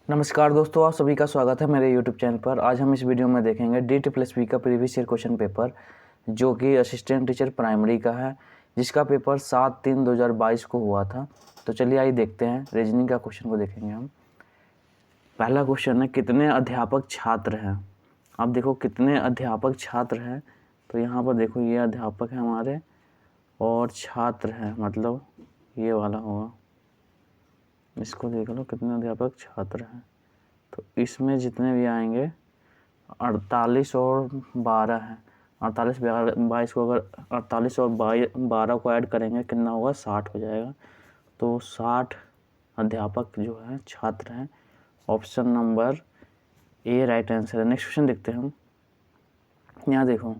नमस्कार दोस्तों, आप सभी का स्वागत है मेरे YouTube चैनल पर। आज हम इस वीडियो में देखेंगे DT+P का प्रीवियस ईयर क्वेश्चन पेपर, जो कि असिस्टेंट टीचर प्राइमरी का है, जिसका पेपर 7/3/2022 को हुआ था। तो चलिए आइए देखते हैं, रीजनिंग का क्वेश्चन को देखेंगे हम। पहला क्वेश्चन है, कितने अध्यापक छात्र हैं। अब देखो कितने अध्यापक छात्र हैं, तो यहाँ पर देखो ये अध्यापक है हमारे और छात्र हैं, मतलब ये वाला होगा। इसको देख लो, कितने अध्यापक छात्र हैं, तो इसमें जितने भी आएंगे 48 और 12 है। 48 22 को अगर 48 और 12 को ऐड करेंगे कितना होगा, 60 हो जाएगा। तो 60 अध्यापक जो है छात्र हैं। Option number A right answer है। नेक्स्ट क्वेश्चन देखते हैं हम। यहाँ देखो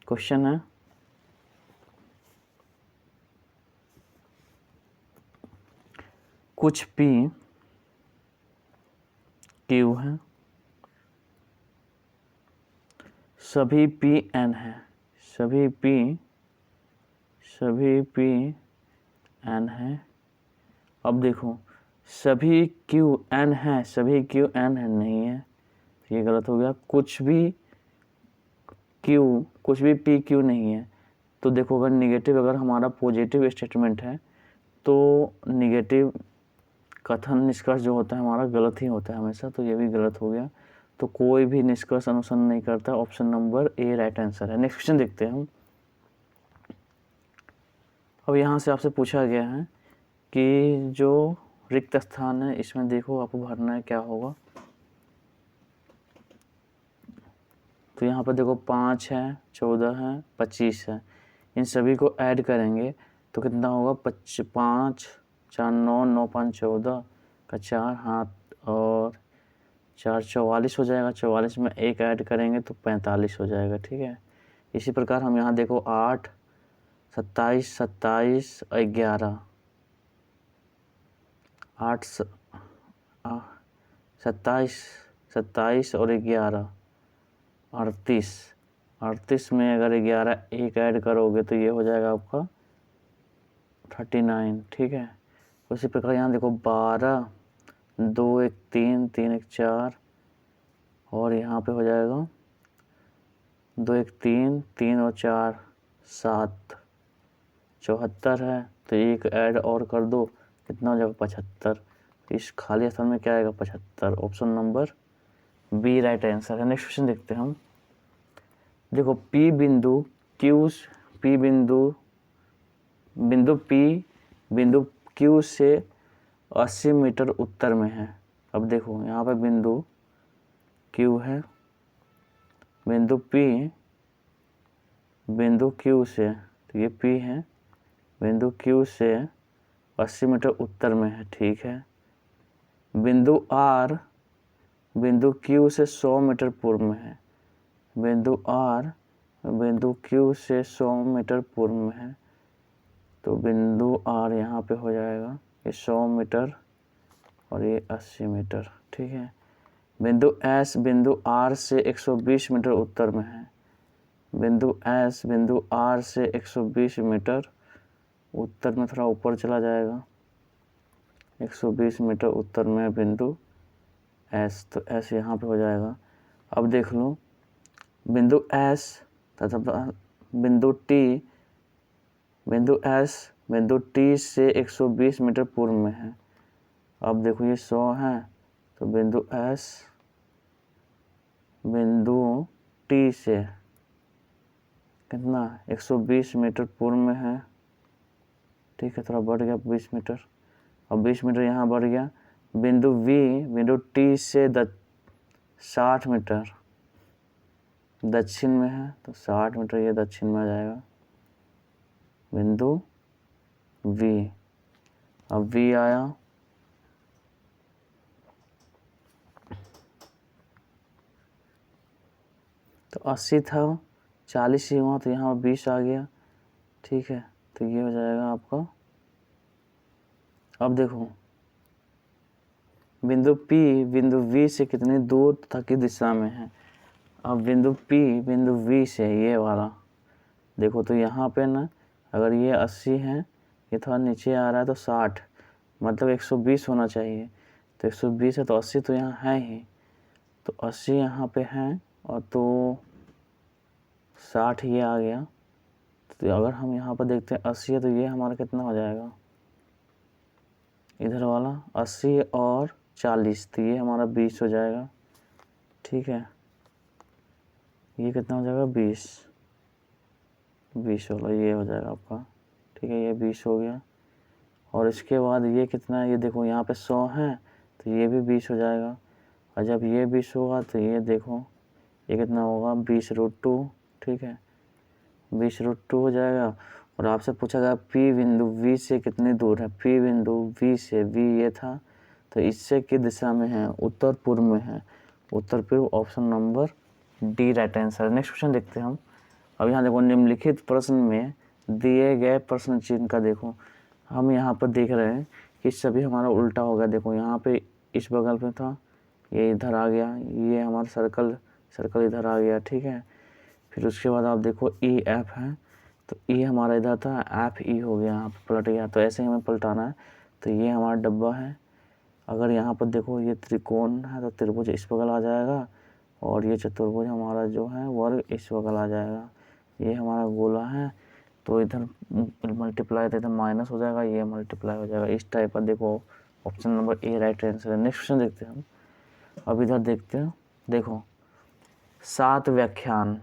क्वेश्चन है, कुछ पी क्यू है, सभी पी एन है, सभी पी एन है। अब देखो सभी क्यू एन है, सभी क्यू एन है नहीं है, ये गलत हो गया। कुछ भी पी क्यू नहीं है। तो देखो अगर निगेटिव, अगर हमारा पॉजिटिव स्टेटमेंट है तो निगेटिव कथन निष्कर्ष जो होता है हमारा गलत ही होता है हमेशा, तो ये भी गलत हो गया। तो कोई भी निष्कर्ष अनुसरण नहीं करता। Option number A right answer है। नेक्स्ट क्वेश्चन देखते हैं हम। अब यहाँ से आपसे पूछा गया है कि जो रिक्त स्थान है इसमें देखो आपको भरना है, क्या होगा। तो यहाँ पर देखो 5 है, 14 है, 25 है। इन सभी को ऐड करेंगे तो कितना होगा, 5 4 9 9 5 14 का 4 हाथ और 4 44 हो जाएगा। 44 में 1 ऐड करेंगे तो 45 हो जाएगा। ठीक है, इसी प्रकार हम यहाँ देखो 8 27 27 और 11 8 27 27 और 11 38 में अगर 11 1 ऐड करोगे तो ये हो जाएगा आपका 39। ठीक है, उसी प्रकार यहाँ देखो 12 2 1 3 3 1 4 और यहाँ पे हो जाएगा 2 1 3 3 और 4 7 74 है। तो 1 ऐड और कर दो, कितना हो जाएगा 75। इस खाली स्थान में क्या आएगा 75। Option number B right answer है। नेक्स्ट क्वेश्चन देखते हैं हम। देखो P बिंदु Q से 80 मीटर उत्तर में है। अब देखो यहाँ पे बिंदु Q है, बिंदु Q से, तो ये P है, बिंदु Q से 80 मीटर उत्तर में है। ठीक है, बिंदु R बिंदु Q से 100 मीटर पूर्व में है। बिंदु R बिंदु Q से 100 मीटर पूर्व में है। तो बिंदु R यहाँ पे हो जाएगा ये 100 मीटर और ये 80 मीटर। ठीक है, बिंदु S बिंदु R से 120 मीटर उत्तर में है। बिंदु S बिंदु R से 120 मीटर उत्तर में, थोड़ा ऊपर चला जाएगा, 120 मीटर उत्तर में बिंदु S, तो S यहाँ पे हो जाएगा। अब देख लो बिंदु S तथा बिंदु S बिंदु T से 120 मीटर पूर्व में है। अब देखो ये 100 है, तो बिंदु S बिंदु T से कितना 120 मीटर पूर्व में है। ठीक है, थोड़ा बढ़ गया 20 मीटर, अब 20 मीटर यहाँ बढ़ गया। बिंदु बिंदु T से 60 मीटर दक्षिण में है, तो 60 मीटर ये दक्षिण में आ जाएगा बिंदु V। अब V आया, तो 80 था, 40 ही हुआ, तो यहाँ 20 आ गया। ठीक है, तो ये हो जाएगा आपका। अब देखो बिंदु P बिंदु V से कितनी दूर तथा किस दिशा में है। अब बिंदु P बिंदु V से ये वाला देखो, तो यहाँ पे ना अगर ये 80 है, ये थोड़ा नीचे आ रहा है तो 60, मतलब 120 होना चाहिए। तो 120 है तो 80 तो यहाँ है ही, तो 80 यहाँ पे है और तो 60 ये आ गया। तो अगर हम यहाँ पर देखते हैं 80 है तो ये हमारा कितना हो जाएगा, इधर वाला 80 और 40, तो ये हमारा 20 हो जाएगा। ठीक है, ये कितना हो जाएगा 20 वाला ये हो जाएगा आपका। ठीक है, ये 20 हो गया। और इसके बाद ये कितना है, ये देखो यहाँ पे 100 है तो ये भी 20 हो जाएगा। और जब ये 20 होगा तो ये देखो ये कितना होगा 20√2। ठीक है, 20√2 हो जाएगा। और आपसे पूछा गया P बिंदु V से कितनी दूर है। P बिंदु V से, V ये था तो इससे किस दिशा में है, उत्तर पूर्व में है। उत्तर पूर्व, option number D right answer. Next question देखते हैं हम। अब यहाँ देखो निम्नलिखित प्रश्न में दिए गए प्रश्न चिन्ह का देखो, हम यहाँ पर देख रहे हैं कि सभी हमारा उल्टा हो गया। देखो यहाँ पे इस बगल में था, ये इधर आ गया, ये हमारा सर्कल इधर आ गया। ठीक है, फिर उसके बाद आप देखो EF है तो E हमारा इधर था, FE हो गया, यहाँ पर पलट गया। तो ऐसे ही हमें पलटाना है। तो ये हमारा डब्बा है। अगर यहाँ पर देखो ये त्रिकोण है तो त्रिभुज इस बगल आ जाएगा और ये चतुर्भुज हमारा जो है वर्ग इस बगल आ जाएगा। ये हमारा गोला है तो इधर मल्टीप्लाई तो इधर माइनस हो जाएगा, ये मल्टीप्लाई हो जाएगा। इस टाइप का देखो option number A right answer है। नेक्स्ट क्वेश्चन देखते हैं हम। अब इधर देखते हैं, देखो 7 व्याख्यान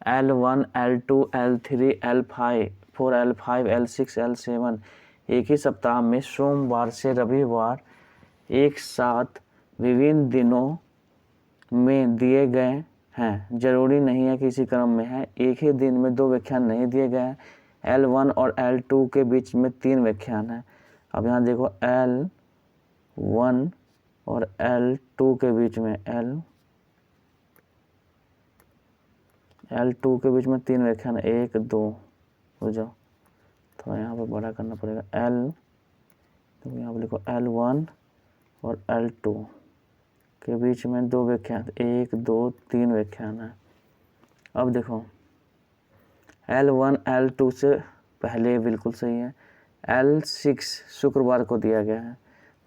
L1, L2, L3, L4, L5, L6, L7 एक ही सप्ताह में सोमवार से रविवार एक साथ विभिन्न दिनों में दिए गए हैं। जरूरी नहीं है कि इसी क्रम में है। एक ही दिन में 2 व्याख्यान नहीं दिए गए हैं। L1 और L2 के बीच में 3 व्याख्यान हैं। अब यहाँ देखो L1 और L2 के बीच में L2 के बीच में 3 व्याख्यान, 1 2 हो जाओ, तो यहाँ पर बड़ा करना पड़ेगा। तो यहाँ पर लिखो L1 और L2 के बीच में 2 व्याख्यान, 1 2 3 व्याख्यान है। अब देखो L1 L2 से पहले बिल्कुल सही है। L6 शुक्रवार को दिया गया है,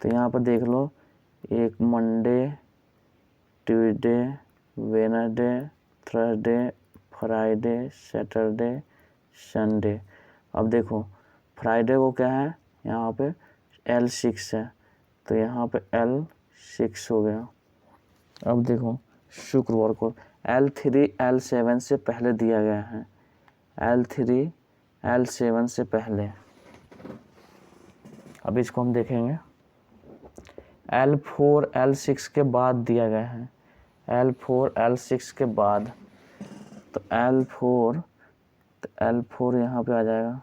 तो यहाँ पर देख लो एक Monday, Tuesday, Wednesday, Thursday, Friday, Saturday, Sunday. अब देखो फ्राइडे को क्या है, यहाँ पे L6 है तो यहाँ पे L6 हो गया। अब देखो शुक्रवार को L3 L7 से पहले दिया गया है, L3 L7 से पहले। अब इसको हम देखेंगे L4 L6 के बाद दिया गया है, L4 L6 के बाद। तो L4 यहाँ पे आ जाएगा,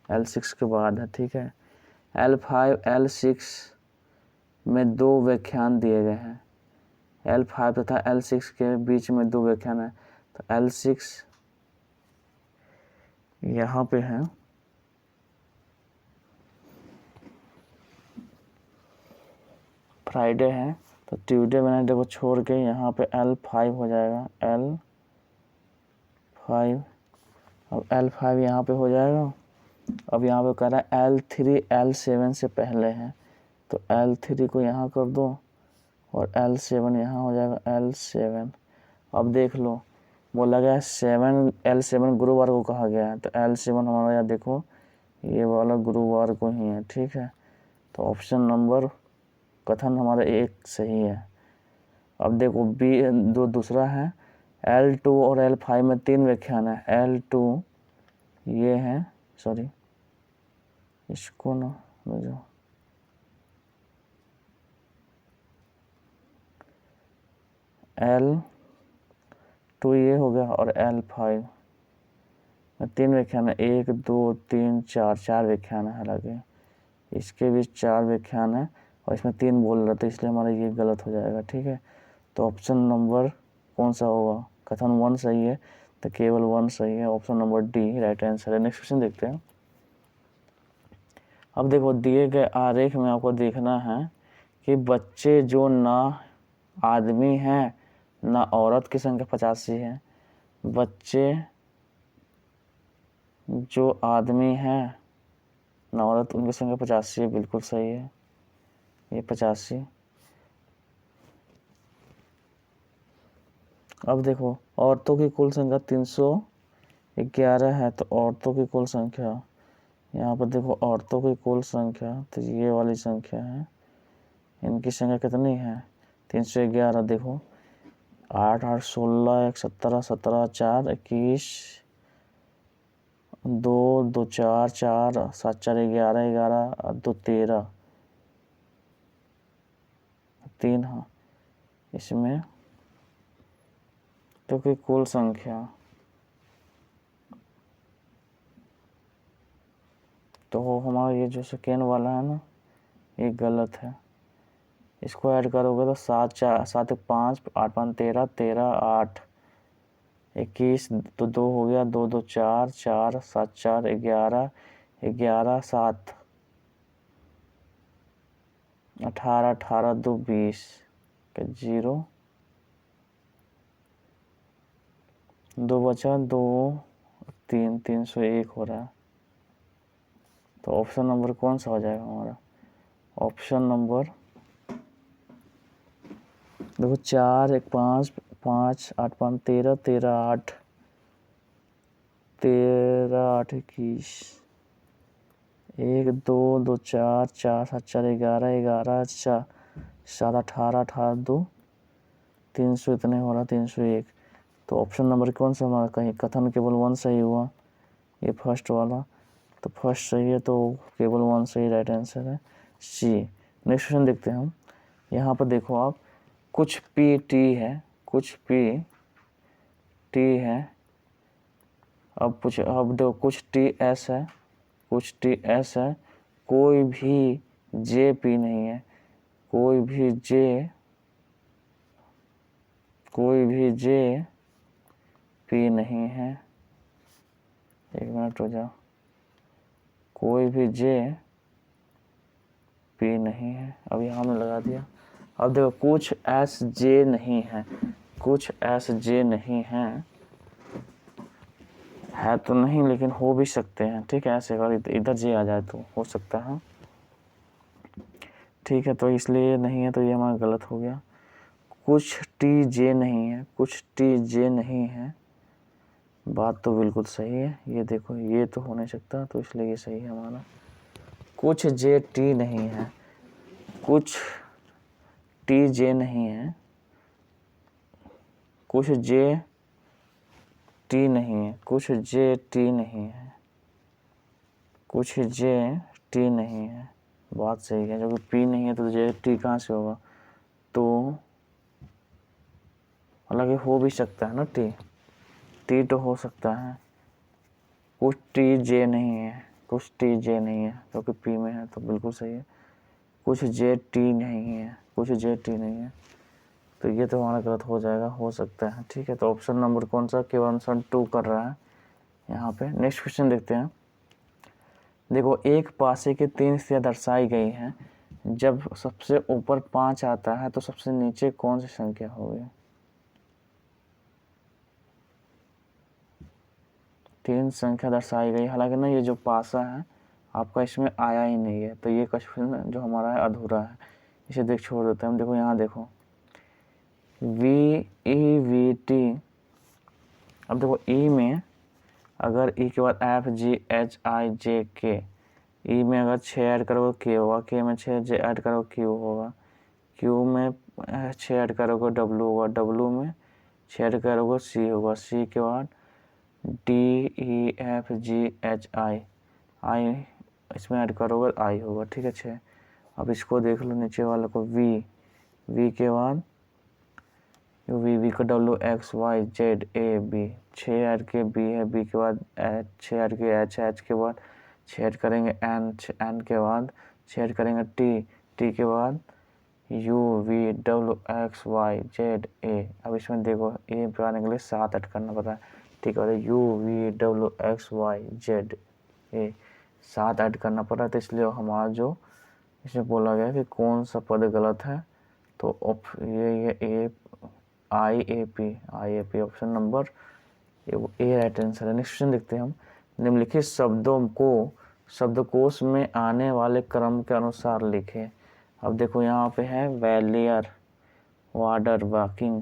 L6 के बाद है। ठीक है, L5 L6 में 2 व्याख्यान दिए गए हैं। L5 तथा L6 के बीच में 2 व्याख्यान है, तो L6 यहाँ पे है। फ्राइडे है तो ट्यूसडे वेडनेसडे को छोड़ के यहाँ पे L5 हो जाएगा, L5। अब L5 यहाँ पे हो जाएगा। अब यहाँ पे कह रहा है L3 L7 से पहले है, तो L3 को यहाँ कर दो और L7 यहाँ हो जाएगा L7। अब देख लो बोला गया है L7 गुरुवार को कहा गया है, तो L7 हमारा यहाँ देखो ये वाला गुरुवार को ही है। ठीक है, तो ऑप्शन नंबर कथन हमारा एक सही है। अब देखो दूसरा है L2 और L5 में 3 व्याख्यान है। L2 ये है, सॉरी इसको ना जो L2 ये हो गया और L5 में 3 व्याख्यान है, 1 2 3 4 व्याख्यान है। हालांकि इसके भी 4 व्याख्यान है और इसमें 3 बोल रहा था, इसलिए हमारा ये गलत हो जाएगा। ठीक है, तो ऑप्शन नंबर कौन सा होगा, कथन 1 सही है तो केवल 1 सही है, option number D right answer है। नेक्स्ट क्वेश्चन देखते हैं। अब देखो दिए गए आरेख में आपको देखना है कि बच्चे जो ना आदमी हैं ना औरत की संख्या 85 है। बच्चे जो आदमी हैं ना औरत, उनकी संख्या 85 है, बिल्कुल सही है। ये 85। अब देखो औरतों की कुल संख्या 311 है, तो औरतों की कुल संख्या यहाँ पर देखो, औरतों की कुल संख्या तो ये वाली संख्या है, इनकी संख्या कितनी है 311। देखो 8 8 16 1 17 17 4 21 2 2 4 4 7 4 11 11 2 13 3। हाँ, इसमें तो की कुल संख्या तो हमारा ये जो सेकेंड वाला है ना, ये गलत है। इसको ऐड करोगे तो 7 4 7 5 8 5 13 13 8 21 तो 2 हो गया, 2 2 4 4 7 4 11 11 7 18 18 2 20 0 2 बचा 2 3 301 हो रहा है। तो ऑप्शन नंबर कौन सा हो जाएगा हमारा? ऑप्शन नंबर देखो 4 1 5 5 8 5 13 13 8 13 8 21 1 2 2 4 4 7 4 11 11 4 7 18 18 2 300 इतने हो रहा 301। तो ऑप्शन नंबर कौन सा हमारा? कहीं कथन केवल 1 सही हुआ, ये फर्स्ट वाला तो फर्स्ट सही है, तो केवल 1 सही राइट आंसर है सी। नेक्स्ट क्वेश्चन देखते हैं हम। यहाँ पर देखो आप, कुछ पी टी है, कुछ पी टी है, अब देखो कुछ टी एस है, कुछ टी एस है, कोई भी जे पी नहीं है, कोई भी जे पी नहीं है। एक मिनट हो जाओ, कोई भी जे पी नहीं है। अब यहाँ हमने लगा दिया। अब देखो कुछ एस जे नहीं है, कुछ एस जे नहीं है तो नहीं, लेकिन हो भी सकते हैं। ठीक है, ऐसे अगर इधर जे आ जाए तो हो सकता है। ठीक है, तो इसलिए नहीं है, तो ये हमारा गलत हो गया। कुछ टी जे नहीं है, कुछ टी जे नहीं है, बात तो बिल्कुल सही है। ये देखो, ये तो हो नहीं सकता, तो इसलिए ये सही है हमारा। कुछ जे टी नहीं है, कुछ टी जे नहीं है, कुछ जे टी नहीं है, कुछ जे टी नहीं है, कुछ जे टी नहीं है, बात सही है। जब पी नहीं है तो जे टी कहाँ से होगा? तो हालांकि हो भी सकता है ना, टी तो हो सकता है। कुछ टी जे नहीं है, कुछ टी जे नहीं है, क्योंकि पी में है तो बिल्कुल सही है। कुछ जे टी नहीं है, कुछ जे टी नहीं है, तो ये तो हमारा गलत हो जाएगा, हो सकता है। ठीक है, तो ऑप्शन नंबर कौन सा? केवल आंसर 2 कर रहा है यहाँ पे। नेक्स्ट क्वेश्चन देखते हैं। देखो एक पासे की 3 स्थितियाँ दर्शाई गई हैं, जब सबसे ऊपर 5 आता है तो सबसे नीचे कौन सी संख्या होगी? 3 संख्या दर्शाई गई, हालांकि ना ये जो पासा है आपका इसमें आया ही नहीं है, तो ये क्वेश्चन जो हमारा है अधूरा है, इसे देख छोड़ देते हैं हम। देखो यहाँ देखो वी ई वी टी। अब देखो ई में अगर ई के बाद एफ जी एच आई जे के, ई में अगर 6 ऐड करोगे के होगा, के में 6 जे ऐड करोगे क्यू होगा, क्यू में 6 ऐड करोगे डब्लू होगा, डब्लू में 6 ऐड करोगे सी होगा, सी के बाद D E F G H I, I इसमें ऐड करोगे आई होगा। ठीक है 6। अब इसको देख लो नीचे वाले को, वी के बाद वी का W X Y Z A B, 6 add के बी है, बी के बाद 6 ऐड के एच, एच के बाद 6 ऐड करेंगे एन, एन के बाद 6 ऐड करेंगे टी, टी के बाद U V W X Y Z A. अब इसमें देखो ए पे आने के लिए 7 ऐड करना पड़ता है। ठीक है, U V W X Y Z A 7 add करना पड़ा, तो इसलिए हमारा जो इसमें बोला गया कि कौन सा पद गलत है, तो ये A I A P option number A right answer है। नेक्स्ट क्वेश्चन देखते हैं हम। निम्नलिखित शब्दों को शब्दकोश में आने वाले क्रम के अनुसार लिखें। अब देखो यहाँ पे है वेलियर, वार्डर, वाकिंग।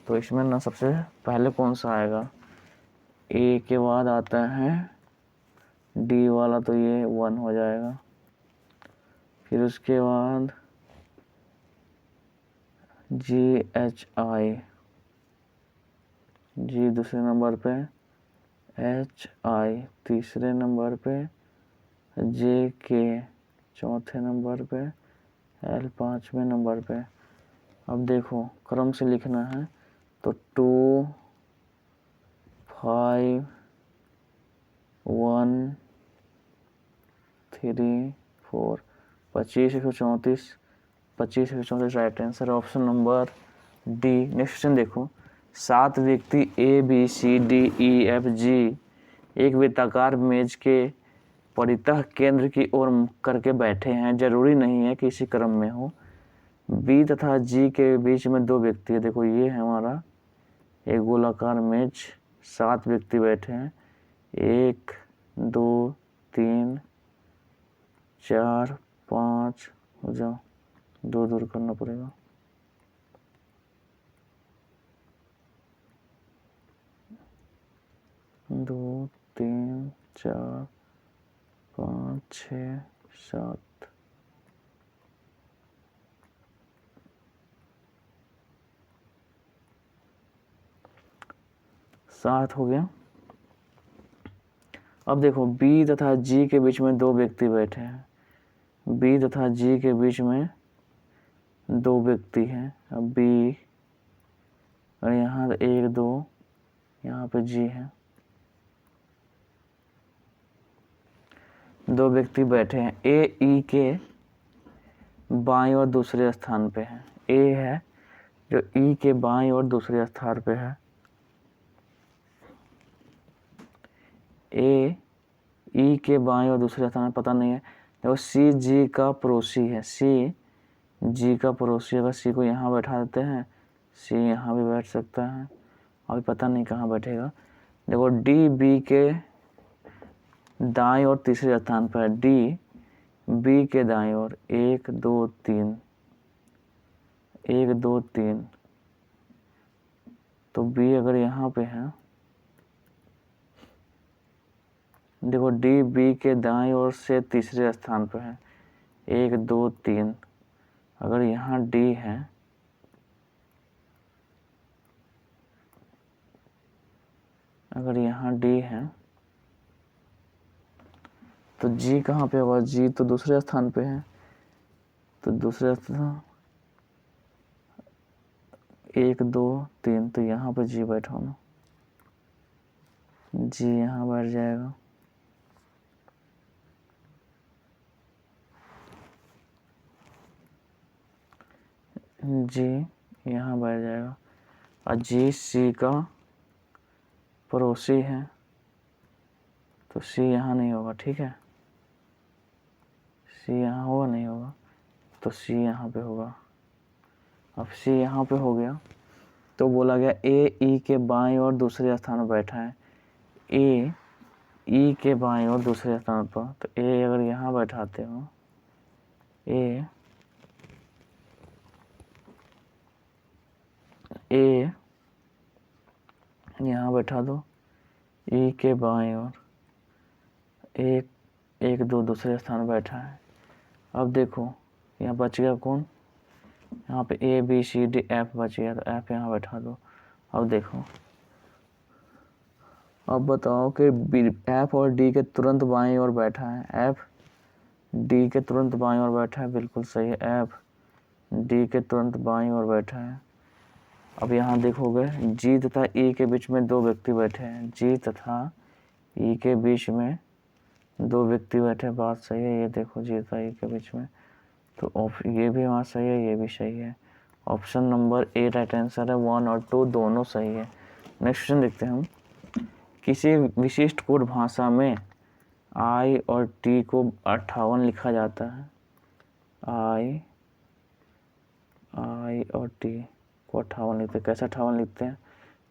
तो इसमें ना सबसे पहले कौन सा आएगा, ए के बाद आता है डी वाला, तो ये 1 हो जाएगा। फिर उसके बाद GHI, जी दूसरे नंबर पे, HI तीसरे नंबर पे, JK चौथे नंबर पे, L 5वें नंबर पे। अब देखो क्रम से लिखना है, तो 2 5 1 3 4 25 134, 25 134 right answer, option number D. Next question देखो, 7 व्यक्ति ABCDEFG एक वृत्ताकार मेज के परितः केंद्र की ओर करके बैठे हैं, जरूरी नहीं है कि इसी क्रम में हो। बी तथा जी के बीच में 2 व्यक्ति है। देखो ये है हमारा एक गोलाकार मेज, 7 व्यक्ति बैठे हैं, 1 2 3 4 5, हो जाओ, 2 दूर करना पड़ेगा, 2 3 4 5 6 7, 7 हो गया। अब देखो बी तथा जी के बीच में 2 व्यक्ति बैठे हैं, बी तथा जी के बीच में 2 व्यक्ति हैं। अब बी और यहाँ 1 2, यहाँ पे जी है, 2 व्यक्ति बैठे हैं। ए ई के बाईं और दूसरे स्थान पे है, ए है जो ई के बाईं और दूसरे स्थान पे है, ए ई के बाईं और दूसरे स्थान पता नहीं है। देखो सी जी का पड़ोसी है, सी जी का पड़ोसी, अगर सी को यहाँ बैठा देते हैं, सी यहाँ भी बैठ सकता है, अभी पता नहीं कहाँ बैठेगा। देखो डी बी के दाईं और तीसरे स्थान पर है, डी बी के दाईं ओर, 1 2 3, 1 2 3, तो बी अगर यहाँ पे है, देखो डी बी के दाईं ओर से तीसरे स्थान पर है, 1 2 3, अगर यहाँ डी है, अगर यहाँ डी है तो जी कहाँ पे होगा, जी तो दूसरे स्थान पे है, तो दूसरे स्थान 1 2 3, तो यहाँ पे जी बैठा ना, जी यहाँ बैठ जाएगा, जी यहाँ बैठ जाएगा। और जी सी का पड़ोसी है, तो सी यहाँ नहीं होगा, ठीक है, सी यहाँ होगा नहीं होगा, तो सी यहाँ पे होगा। अब सी यहाँ पे हो गया, तो बोला गया ए ई के बाईं और दूसरे स्थान पर बैठा है, ए ई के बाईं और दूसरे स्थान पर, तो ए अगर यहाँ बैठाते हो, ए यहाँ बैठा दो, ई के बाईं ओर, 1 1 2 दूसरे स्थान बैठा है। अब देखो यहाँ बच गया कौन, यहाँ पे A B C D F बच गया, तो एफ यहाँ बैठा दो। अब देखो, अब बताओ कि एफ और डी के तुरंत बाईं ओर बैठा है, एफ डी के तुरंत बाईं ओर बैठा है, बिल्कुल सही है, एफ डी के तुरंत बाईं ओर बैठा है। अब यहाँ देखोगे जी तथा ई के बीच में 2 व्यक्ति बैठे हैं, जी तथा ई के बीच में 2 व्यक्ति बैठे, बात सही है, ये देखो जी तथा ई के बीच में, तो ये भी हमारा सही है, ये भी सही है, option number A right answer है, 1 और 2 दोनों सही है। नेक्स्ट क्वेश्चन देखते हैं हम, किसी विशिष्ट कोड भाषा में आई और टी को 58 लिखा जाता है, आई और टी को 58 लिखते हैं, कैसे 58 लिखते हैं,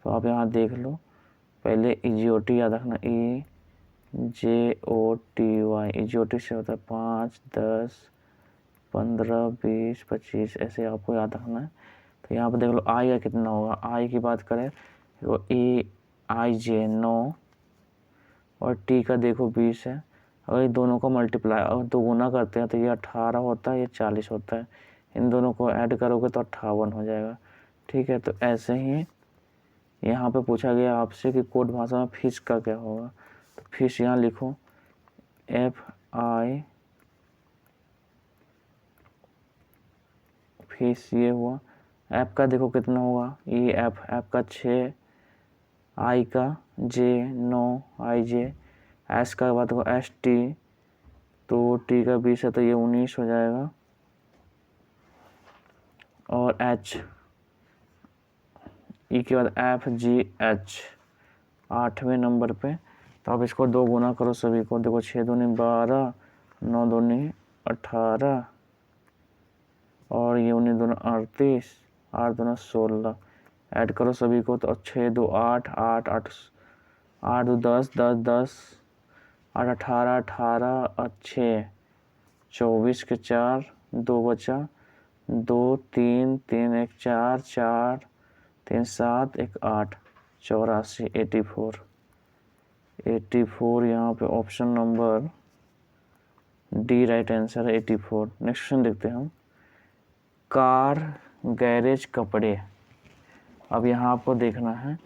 तो आप यहाँ देख लो, पहले EGOT याद रखना, EJOTY, EGOT से होता है 5 10 15, 20, 25 ऐसे आपको याद रखना है। तो यहाँ पर देख लो आई का कितना होगा। आई की बात करें तो EIJ 9 और टी का देखो 20 है। अगर ये दोनों का मल्टीप्लाई अगर दोगुना करते हैं तो ये 18 होता है, ये 40 होता है। इन दोनों को ऐड करोगे तो 58 हो जाएगा। ठीक है, तो ऐसे ही यहाँ पे पूछा गया आपसे कि कोड भाषा में फीस का क्या होगा। तो फीस यहाँ लिखो FI, फीस ये हुआ। ऐप का देखो कितना होगा, ये ऐप का 6, आई का J 9, IJ, एस का बात को ST, तो टी का 20 है तो ये 19 हो जाएगा। और H, ई के बाद FGH 8वें नंबर पे। तो आप इसको 2 गुना करो सभी को। देखो 6 दूनी 12, 9 दूनी 18 और ये 19 दूना 38, 8 दूना 16। ऐड करो सभी को तो 6 2 8, 8 8 8 2 10 10 10 8 18 18 और 6 24 के 4 2 बचा 2 3 3 1 4 4 3 7 1 8 84 84 यहाँ पे option number D right answer है 84। नेक्स्ट क्वेश्चन देखते हैं हम। कार, गैरेज, कपड़े। अब यहाँ आपको देखना है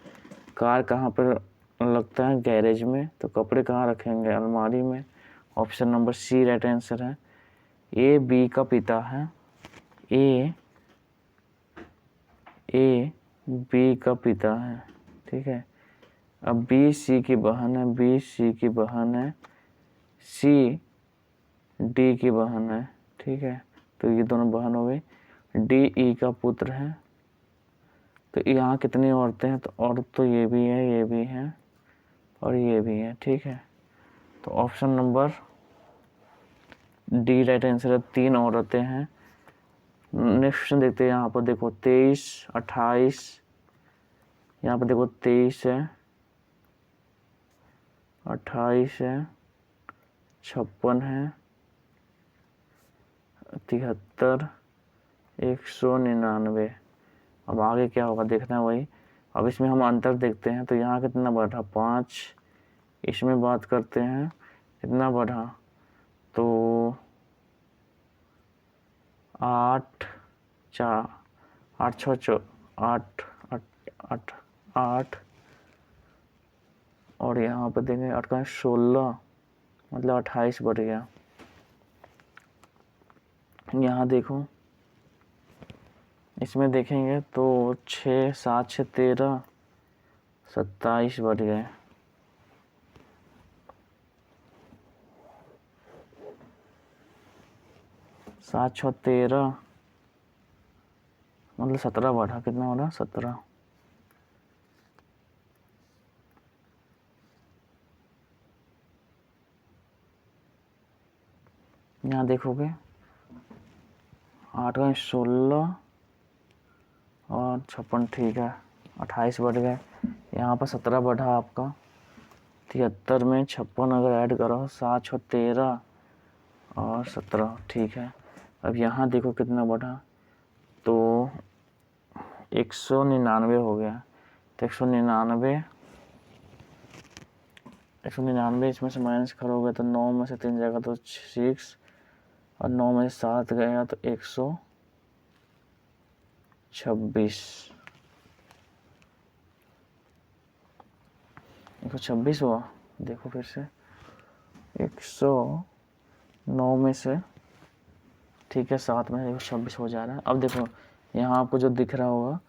कार कहाँ पर लगता है, गैरेज में। तो कपड़े कहाँ रखेंगे, अलमारी में। Option number C right answer है। ए बी का पिता है, ए बी का पिता है। ठीक है, अब बी सी की बहन है, बी सी की बहन है, सी डी की बहन है। ठीक है, तो ये दोनों बहन हो गई। डी ई का पुत्र है। तो यहाँ कितनी औरतें हैं, तो औरत तो ये भी है, ये भी है और ये भी है। ठीक है, तो option number D right answer है, 3 औरतें हैं। नेक्स्ट क्वेश्चन देखते हैं। यहाँ पर देखो 23, 28, यहाँ पर देखो 23 है, 28 है, 56 है, 73, 199। अब आगे क्या होगा देखना है वही। अब इसमें हम अंतर देखते हैं। तो यहाँ कितना बढ़ा, 5। इसमें बात करते हैं कितना बढ़ा, तो 8 4 8 6 8 8 8 और यहाँ पर देंगे 8 का 16, मतलब 28 बढ़ गया। यहाँ देखो इसमें देखेंगे तो 6 7 6 13, 27 बढ़ गए। सात 6 13, मतलब 17 बढ़ा। कितना हो रहा, 17। यहाँ देखोगे 8 का 16 और 56, ठीक है, 28 बढ़ गए। यहाँ पर 17 बढ़ा आपका। 73 में 56 अगर ऐड करो, 7 6 13 और 17, ठीक है। अब यहाँ देखो कितना बढ़ा, तो 199 हो गया। तो 199 इसमें से माइनस करोगे तो 9 में से 3 जाएगा तो 6 और 9 में से 7 गया तो 126 हुआ। देखो फिर से 109 में से, ठीक है, 7 में 126 हो जा रहा है। अब देखो यहाँ आपको जो दिख रहा होगा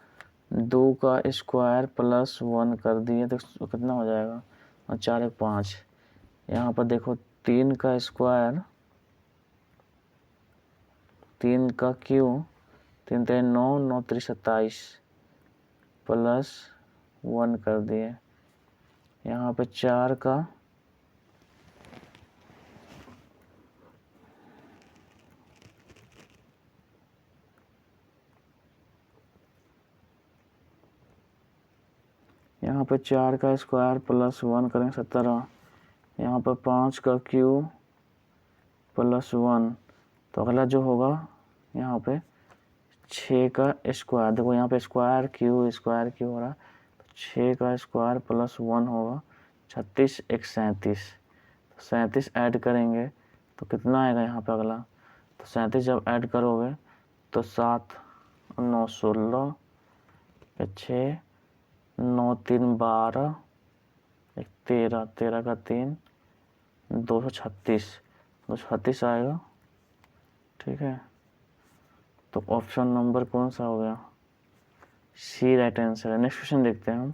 2 का स्क्वायर प्लस 1 कर दिए तो कितना हो जाएगा, और 4 1 5। यहाँ पर देखो 3 का स्क्वायर, 3 का क्यूब, 3 3 9 9 3 27 प्लस 1 कर दिए। यहाँ पे 4 का स्क्वायर प्लस 1 करेंगे 17। यहाँ पर 5 का क्यूब प्लस 1, तो अगला जो होगा पे 6 का स्क्वायर, देखो यहाँ पे स्क्वायर क्यू हो रहा है, तो 6 का स्क्वायर प्लस 1 होगा 36, एक 37, तो 37 ऐड करेंगे तो कितना आएगा यहाँ पे अगला, तो 37 जब ऐड करोगे तो 7 और 9 16, 6 9 3 12, एक 13, 13 का 3 236 आएगा। ठीक है, तो ऑप्शन नंबर कौन सा हो गया, सी राइट आंसर है। नेक्स्ट क्वेश्चन देखते हैं हम।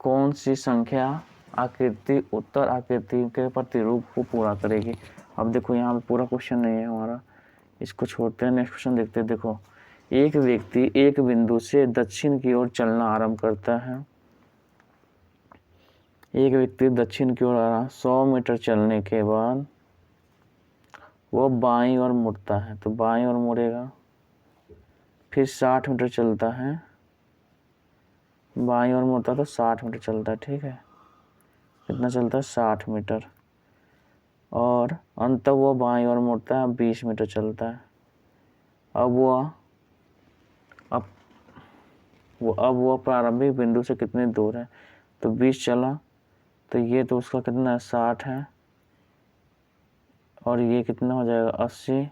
कौन सी संख्या आकृति उत्तर आकृति के प्रतिरूप को पूरा करेगी। अब देखो यहाँ पे पूरा क्वेश्चन नहीं है हमारा, इसको छोड़ते हैं, नेक्स्ट क्वेश्चन देखते हैं। देखो, एक व्यक्ति एक बिंदु से दक्षिण की ओर चलना आरंभ करता है। एक व्यक्ति दक्षिण की ओर 100 मीटर चलने के बाद वह बाईं ओर मुड़ता है, तो बाईं ओर मुड़ेगा, फिर 60 मीटर चलता है, बाईं ओर मुड़ता है तो 60 मीटर चलता है। ठीक है, कितना चलता है, 60 मीटर, और अंत वो बाईं ओर मुड़ता है, 20 मीटर चलता है। अब वो प्रारंभिक बिंदु से कितनी दूर है, तो 20 चला, तो ये तो उसका कितना है, 60 है, और ये कितना हो जाएगा, 80,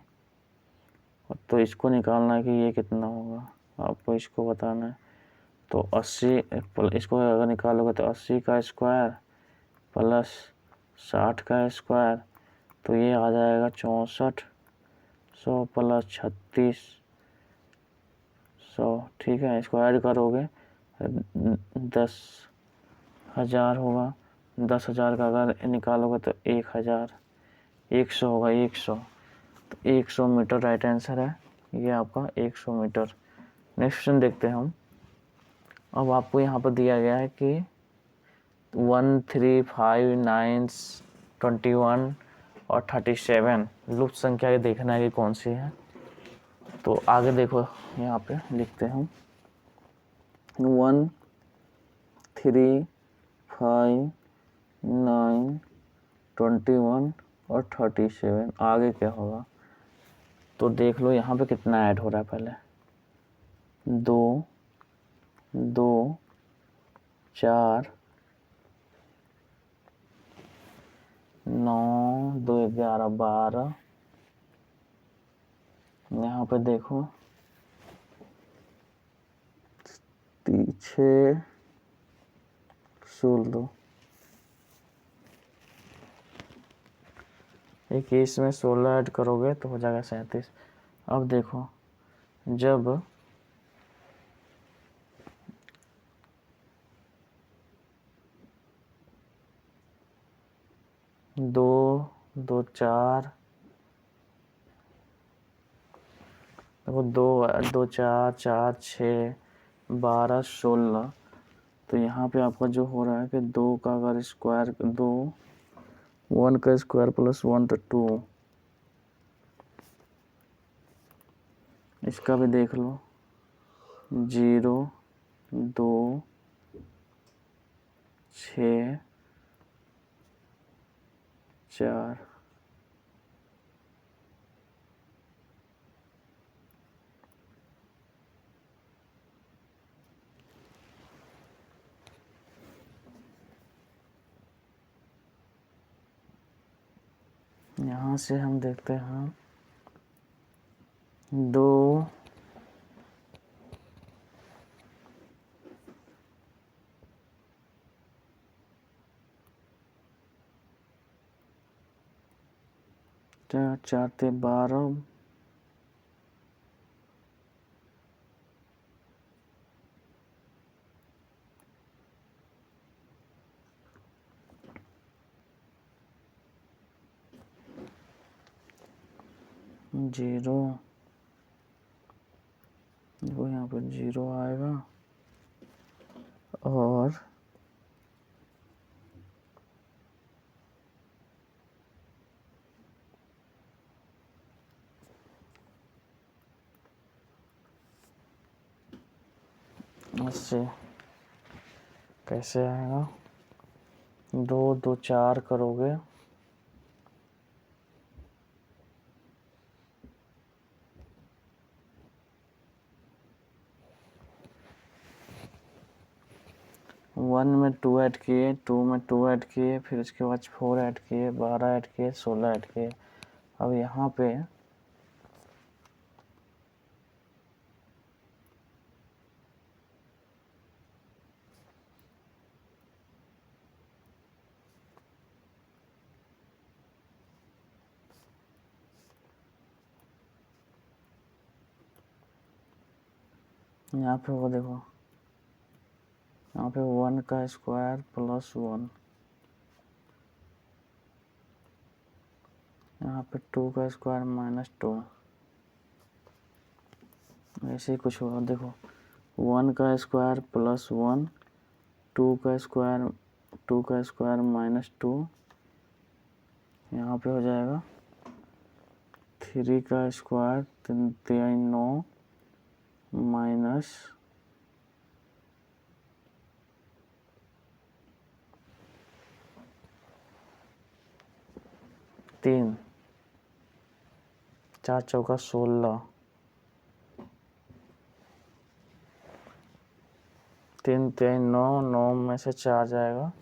तो इसको निकालना है कि ये कितना होगा, आपको इसको बताना है। तो 80, इसको अगर निकालोगे तो 80 का स्क्वायर प्लस 60 का स्क्वायर, तो ये आ जाएगा 6400 प्लस 3600। ठीक है, इसको ऐड करोगे 10,000 होगा, 10,000 का अगर निकालोगे तो 1,100 होगा, 100, तो 100 मीटर राइट आंसर है ये आपका, 100 मीटर। नेक्स्ट क्वेश्चन देखते हैं हम। अब आपको यहाँ पर दिया गया है कि 1 3 5 9 21 और 37 लुप्त संख्या के देखना है कि कौन सी है। तो आगे देखो, यहाँ पे लिखते हैं हम 1 3 5 9 21 और 37, आगे क्या होगा, तो देख लो यहाँ पे कितना ऐड हो रहा है। पहले 2 2 4 9 2 11 12, यहाँ पे देखो 6 16, एक इसमें 16 ऐड करोगे तो हो जाएगा 37। अब देखो, जब दो 2 4, देखो 2 2 4 4 6 12 16, तो यहाँ पे आपका जो हो रहा है कि 2 का अगर स्क्वायर, 1 का स्क्वायर प्लस 1 तो 2, इसका भी देख लो 0 2 6 4, यहाँ से हम देखते हैं 2 4 4 ते 12, जीरो, वो यहाँ पर 0 आएगा, और इससे कैसे आएगा, 2 2 4 करोगे 1 में 2 ऐड किए, 2 में 2 ऐड किए, फिर उसके बाद 4 ऐड किए, 12 ऐड किए, 16 ऐड किए। अब यहाँ पे यहाँ पे वो देखो, यहाँ पे 1 का स्क्वायर प्लस 1, यहाँ पे 2 का स्क्वायर माइनस 2, ऐसे ही कुछ होगा। देखो 1 का स्क्वायर प्लस 1, 2 का स्क्वायर माइनस 2, यहाँ पे हो जाएगा 3 का स्क्वायर 3 3 9 माइनस 3, 4 चौका 16, 3 3 9, 9 में से 4 जाएगा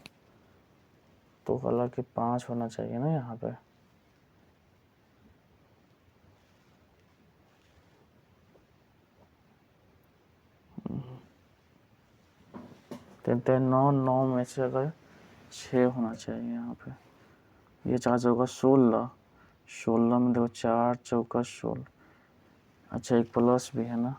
तो हालांकि 5 होना चाहिए ना यहाँ पे। 3 3 9, 9 में से अगर 6 होना चाहिए यहाँ पे। ये 4 चौका 16, 16 में देखो 4 चौका 16, अच्छा एक प्लस भी है ना।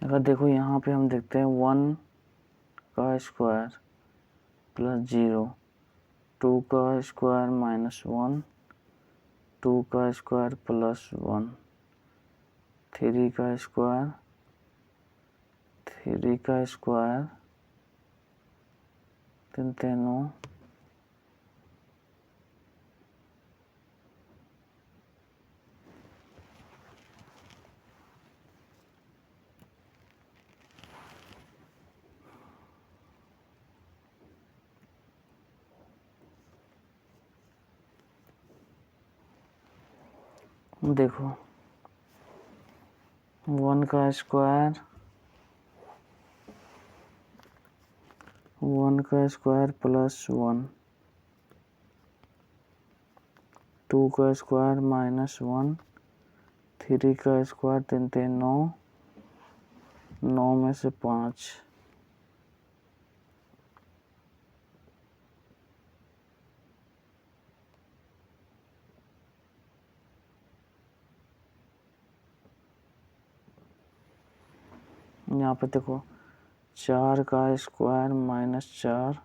अगर देखो यहाँ पे हम देखते हैं 1 का स्क्वायर प्लस 0, 2 का स्क्वायर माइनस 1, 2 का स्क्वायर प्लस 1, 3 का स्क्वायर 3 3 9, देखो 1 का स्क्वायर 1 का स्क्वायर प्लस 1, 2 का स्क्वायर माइनस 1, 3 का स्क्वायर 3 3 9, 9 में से 5, यहाँ पे देखो 4 का स्क्वायर माइनस 4,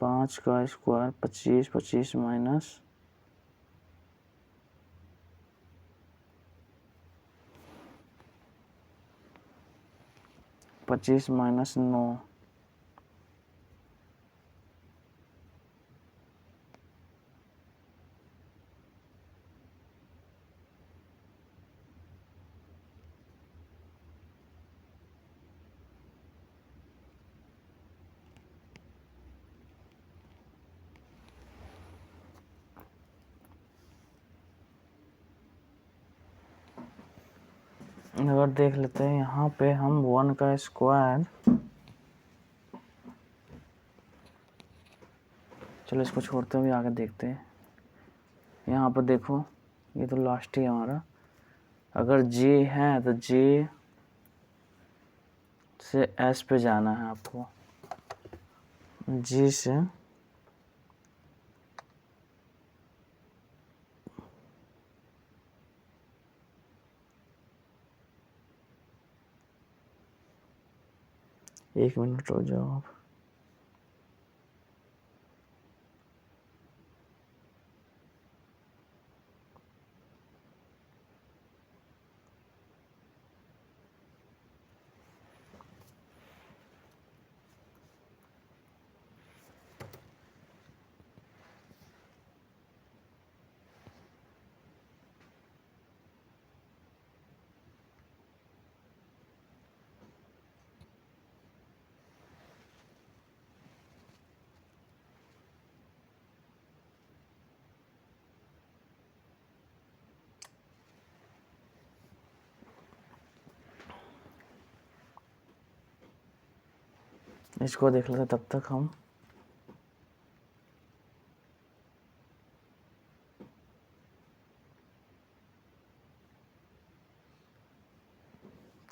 5 का स्क्वायर 25, 25 माइनस 25 माइनस 9, अगर देख लेते हैं यहाँ पे हम 1 का स्क्वायर, चलो इसको छोड़ते हुए आगे देखते हैं। यहाँ पर देखो ये तो लास्ट ही हमारा, अगर J है तो J से S पे जाना है आपको, J से एक मिनट रुक जाओ आप। इसको देख लेते तब तक हम।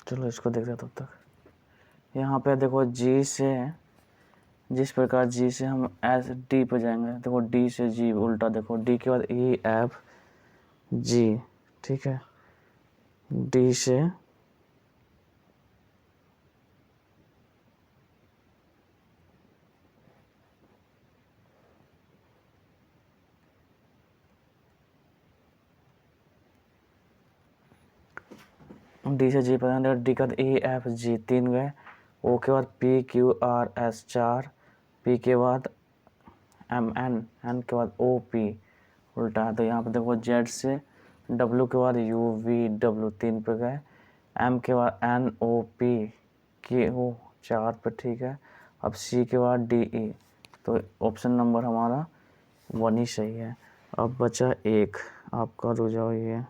चलो इसको देखते हैं तब तक। यहाँ पे देखो जी से, जिस प्रकार जी से हम एस डी पे जाएंगे, देखो डी से जी उल्टा, देखो डी के बाद ई एफ जी, ठीक है। डी से जी पर, डी के बाद ई एफ जी 3 गए, ओ के बाद P Q R S 4, P के बाद एम एन, एन के बाद ओ पी उल्टा है। तो यहाँ पे देखो जेड से डब्ल्यू के बाद यू वी डब्ल्यू 3 पे गए, एम के बाद एन ओ पी के ओ 4 पे, ठीक है। अब सी के बाद डी ई, तो ऑप्शन नंबर हमारा 1 ही सही है। अब बचा एक, आपका रुक जाओ ये।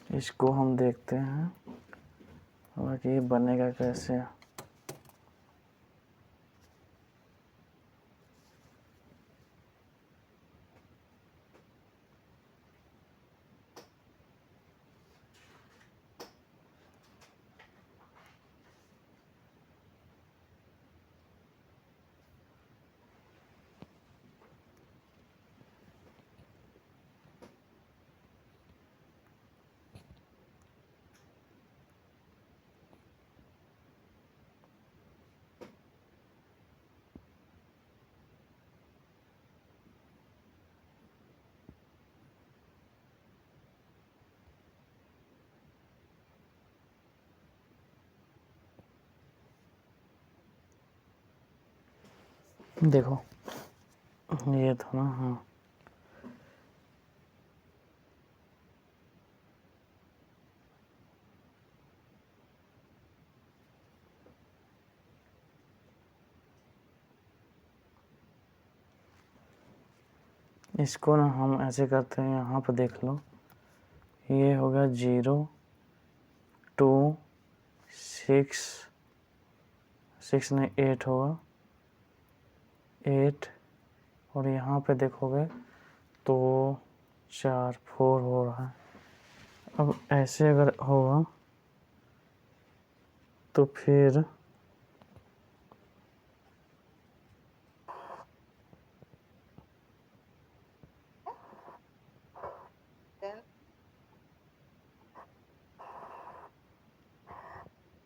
इसको हम देखते हैं बाकी ये बनेगा कैसे। देखो ये था ना, हाँ इसको ना हम ऐसे करते हैं, यहाँ पर देख लो, ये होगा 0 2 6, 6 नहीं 8 होगा, 8, और यहाँ पे देखोगे तो 4 4 हो रहा है। अब ऐसे अगर होगा तो फिर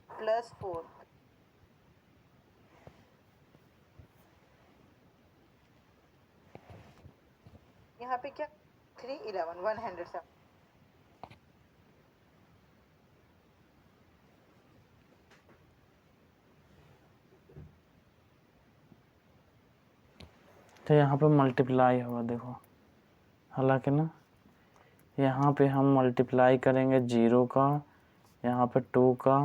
+4, यहाँ पे क्या 3 11 107, तो यहाँ पे मल्टीप्लाई होगा, देखो हालांकि ना यहाँ पे हम मल्टीप्लाई करेंगे 0 का, यहाँ पे 2 का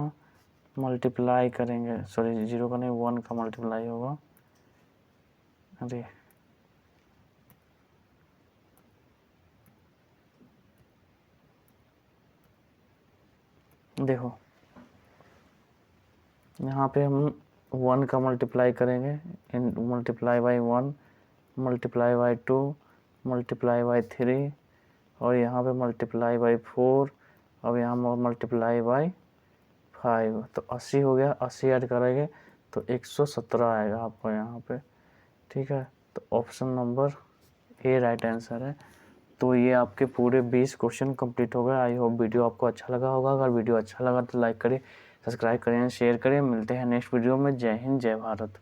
मल्टीप्लाई करेंगे, सॉरी 0 का नहीं 1 का मल्टीप्लाई होगा। अरे देखो यहाँ पे हम 1 का मल्टीप्लाई करेंगे, इन multiply by 1, multiply by 2 multiply by 3 और यहाँ पे मल्टीप्लाई बाई 4 अब यहाँ मल्टीप्लाई बाई 5 तो 80 हो गया। 80 ऐड करेंगे तो 117 आएगा आपको यहाँ पे। ठीक है, तो option number A right answer है। तो ये आपके पूरे 20 क्वेश्चन कंप्लीट हो गए। आई होप वीडियो आपको अच्छा लगा होगा। अगर वीडियो अच्छा लगा तो लाइक करें, सब्सक्राइब करें, शेयर करें। मिलते हैं नेक्स्ट वीडियो में। जय हिंद, जय भारत।